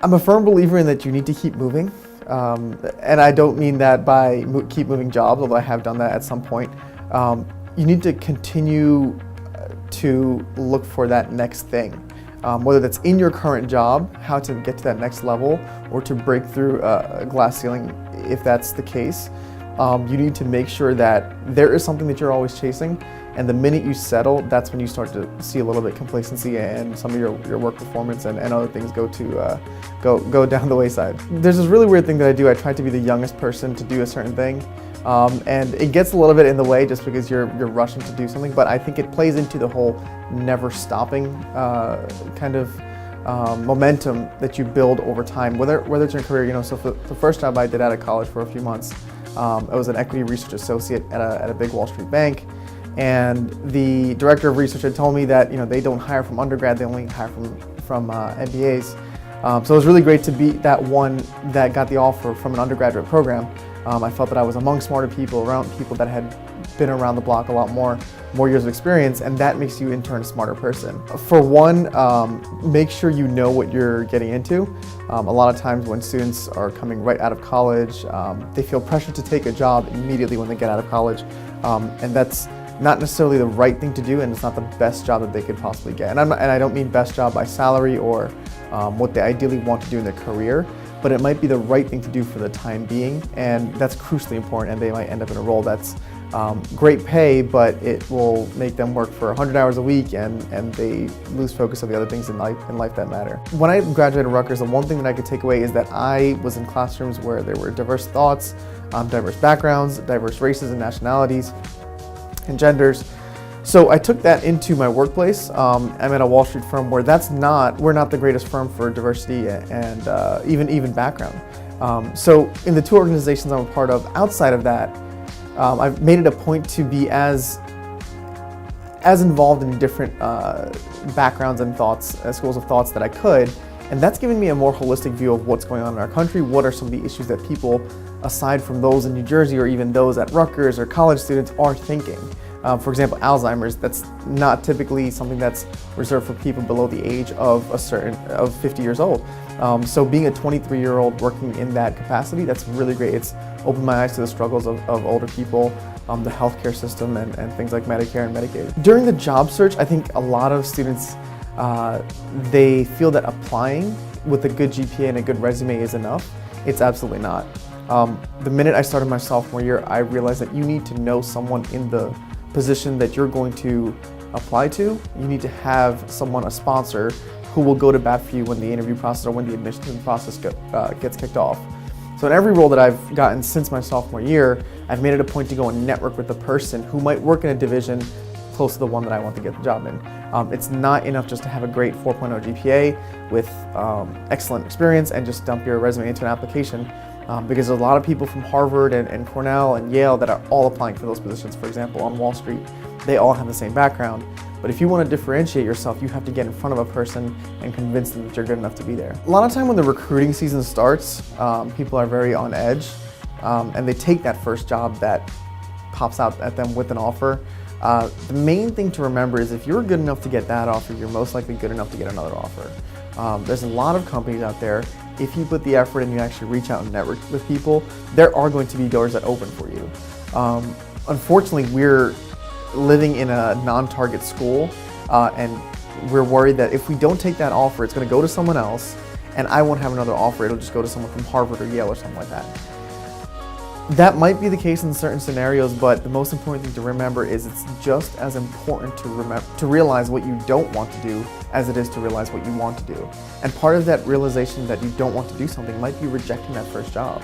I'm a firm believer in that you need to keep moving. And I don't mean that by keep moving jobs, although I have done that at some point. You need to continue to look for that next thing. Whether that's in your current job, how to get to that next level, or to break through a glass ceiling if that's the case. You need to make sure that there is something that you're always chasing, and the minute you settle, that's when you start to see a little bit complacency and some of your work performance and other things go down the wayside. There's this really weird thing that I do. I try to be the youngest person to do a certain thing, and it gets a little bit in the way just because you're rushing to do something, but I think it plays into the whole never stopping kind of momentum that you build over time, whether it's your career. So for the first job I did out of college for a few months, I was an equity research associate at a big Wall Street bank, and the director of research had told me that they don't hire from undergrad, they only hire from MBAs. So it was really great to be that one that got the offer from an undergraduate program. I felt that I was among smarter people, around people that had been around the block a lot more years of experience, and that makes you in turn a smarter person. For one, make sure you know what you're getting into. A lot of times when students are coming right out of college, they feel pressure to take a job immediately when they get out of college, and that's not necessarily the right thing to do, and it's not the best job that they could possibly get. And I don't mean best job by salary or what they ideally want to do in their career, but it might be the right thing to do for the time being, and that's crucially important, and they might end up in a role that's great pay, but it will make them work for 100 hours a week, and they lose focus on the other things in life that matter. When I graduated Rutgers, the one thing that I could take away is that I was in classrooms where there were diverse thoughts, diverse backgrounds, diverse races and nationalities and genders. So I took that into my workplace. I'm at a Wall Street firm where we're not the greatest firm for diversity and even background. So in the two organizations I'm a part of, outside of that, I've made it a point to be as involved in different backgrounds and thoughts, schools of thoughts that I could, and that's given me a more holistic view of what's going on in our country. What are some of the issues that people, aside from those in New Jersey or even those at Rutgers or college students, are thinking? For example, Alzheimer's, that's not typically something that's reserved for people below the age of 50 years old. So being a 23-year-old working in that capacity, that's really great. It's opened my eyes to the struggles of older people, the healthcare system, and things like Medicare and Medicaid. During the job search, I think a lot of students, they feel that applying with a good GPA and a good resume is enough. It's absolutely not. The minute I started my sophomore year, I realized that you need to know someone in the position that you're going to apply to. You need to have someone, a sponsor, who will go to bat for you when the interview process or when the admission process gets kicked off. So in every role that I've gotten since my sophomore year, I've made it a point to go and network with a person who might work in a division close to the one that I want to get the job in. It's not enough just to have a great 4.0 GPA with excellent experience and just dump your resume into an application. Because there's a lot of people from Harvard and Cornell and Yale that are all applying for those positions. For example, on Wall Street, they all have the same background. But if you want to differentiate yourself, you have to get in front of a person and convince them that you're good enough to be there. A lot of time when the recruiting season starts, people are very on edge, and they take that first job that pops out at them with an offer. The main thing to remember is if you're good enough to get that offer, you're most likely good enough to get another offer. There's a lot of companies out there. If you put the effort and you actually reach out and network with people, there are going to be doors that open for you. Unfortunately, we're living in a non-target school, and we're worried that if we don't take that offer, it's going to go to someone else, and I won't have another offer. It'll just go to someone from Harvard or Yale or something like that. That might be the case in certain scenarios, but the most important thing to remember is it's just as important to realize what you don't want to do as it is to realize what you want to do. And part of that realization that you don't want to do something might be rejecting that first job.